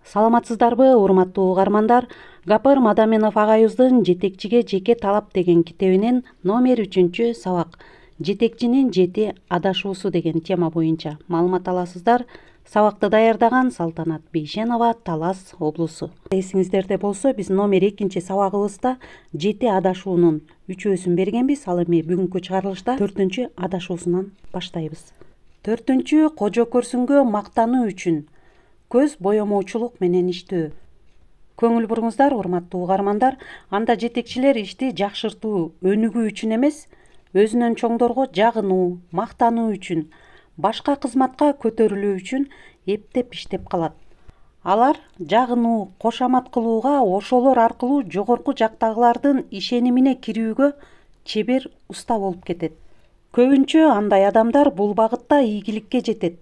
Саламатсыздарбы, урматтуу угармандар? Гапар Мадаминов агайыбыздын «Жетекчиге жеке талап» деген китебинен номер 3 сабак «Жетекчинин 7 адашуусу» деген тема боюнча маалымат аласыздар. Сабакты даярдаган Салтанат Бейшенова, Талас облусу. Эсиңиздерде болсо, биз номер 2 сабагыбызда 7 адашуунун 3өсүн бергенбиз. Ал эми бүгүнкү чыгарылышта 4 адашуусунан баштайбыз. 4 кожо көрсүнгө мактануу үчүн көз боемоочулук менен иштөө. Көңүл буруңуздар, урматтуу угармандар. Анда жетекчилер ишти жакшыртуу, өнүгүү үчүн эмес, өзүнөн чоңдорго жагынуу, мактануу үчүн, башка кызматка көтөрүлүү үчүн эптеп иштеп калат. Алар жагынуу, кошамат кылууга, ошолор аркылуу жогорку жактагылардын ишенимине кирүүгө чебер уста болуп кетет. Көбүнчө андай адамдар бул багытта ийгиликке жетет,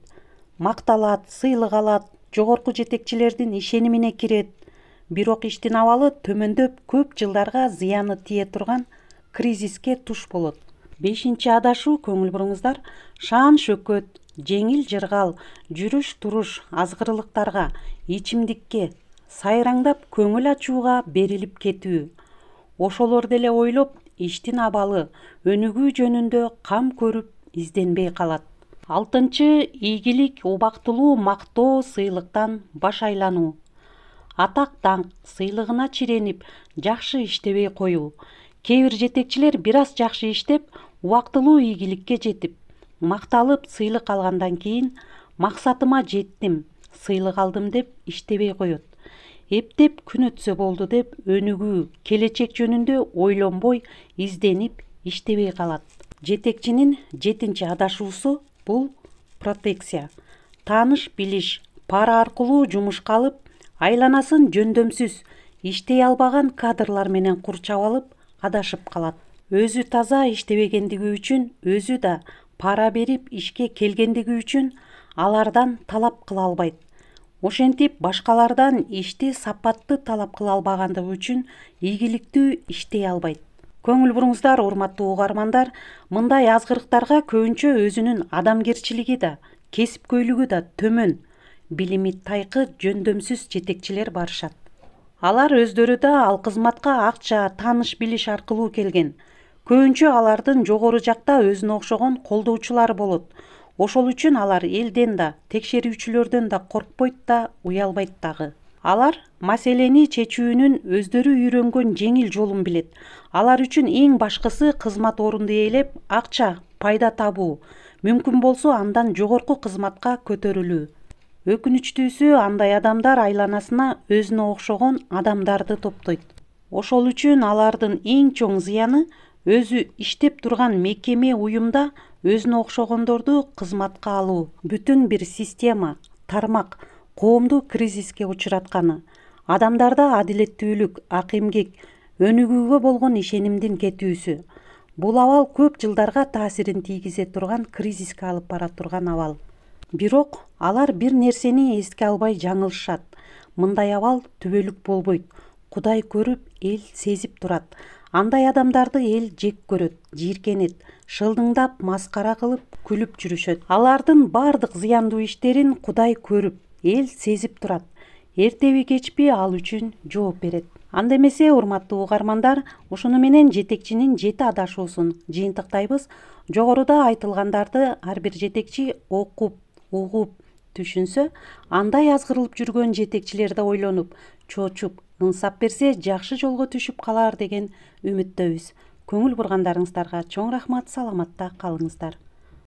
макталат, сыйлык алат, жогорку жетекчилердин ишенимине кирет. Бирок иштин абалы төмөндөп, көп жылдарга зыяны тие турган кризиске туш болот. 5 адашуу, көңүл буруңуздар, шаан шөкөт, жеңил жыргал, жүрүш туруш азгырылыктарга, ичимдикке, сайраңдап көңүл ачууга берилип кетүү. Ошолор деле ойлоп, иштин абалы, өнүгүү жөнүндө кам көрүп изденбей калат. 6 ийгилик, убактылуу мактоо, сыйлыктан баш айлануу. Атак даңк сыйлыгына чиренип, жакшы иштебей коюу. Кээ бир жетекчилер бир аз жакшы иштеп, убактылуу ийгиликке жетип, макталып сыйлык алгандан кийин максатыма жеттим, сыйлык алдым деп иштебей коет. Эптеп күн өтсө болду деп өнүгүү, келечек жөнүндө ойлонбой, изденип, иштебей калат. Жетекчинин 7 адашуусу бул протекция. Тааныш билиш, пара аркылуу жумушка алып, айланасын жөндөмсүз, иштей албаган кадрлар менен курчап алып, адашып калат. Өзү таза иштебегендиги үчүн, өзү да пара берип ишке келгендиги үчүн алардан талап кыла албайт. Ошентип башкалардан ишти сапаттуу талап кыла албагандыгы үчүн ийгиликтүү иштей албайт. Көңүл буруңуздар, урматтуу угармандар, мындай азгырыктарга көбүнчө өзүнүн адамгерчилиги да, кесипкөйлүгү да төмөн, билими тайкы, жөндөмсүз жетекчилер барышат. Алар өздөрү да ал кызматка акча, тааныш билиш аркылуу келген. Көбүнчө алардын жогору жакта өзүнө окшогон колдоочулар болот. Ошол үчүн алар элден да, текшерүүчүлөрдөн да коркпойт да, уялбайт дагы. Алар маселени чечүүнүн өздөрү үйрөнгөн жеңил жолун билет. Алар үчүн эң башкысы кызмат орунду ээлеп, акча, пайда табуу, мүмкүн болсо андан жогорку кызматка көтөрүлүү. Өкүнүчтүүсү, андай адамдар айланасына өзүнө окшогон адамдарды топтойт. Ошол үчүн алардын эң чоң зыяны өзү иштеп турган мекеме, уюмда өзүнө окшогондорду кызматка алуу. Бүтүн бир система, тармак, коомду кризиске учуратканы. Адамдарда адилеттүүлүк, ак эмгек, өнүгүүгө болгон ишенимдин кетүүсү. Бул абал көп жылдарга таасирин тийгизе турган кризиске алып бара турган абал. Бирок алар бир нерсени эске албай жаңылышат. Мындай абал түбөлүк болбойт. Кудай көрүп, эл сезип турат. Андай адамдарды эл жек көрөт, жийиркенет, шылдыңдап, маскара кылып, күлүп жүрүшөт. Алардын бардык зыяндуу иштерин Кудай көрүп, эл сезип турат. Эртеби кечпи ал үчүн жооп берет. Анда эмесе, урматтуу угармандар, ушуну менен жетекчинин 7 адашуусун жыйынтыктайбыз. Жогоруда айтылгандарды ар бир жетекчи окуп, угуп, түшүнсө, андай азгырылып жүргөн жетекчилерди ойлонуп, чоочуп, ынсап берсе, жакшы жолго түшүп калар деген үмүттөбүз. Көңүл бургандарыңыздарга чоң рахмат, саламатта калыңыздар.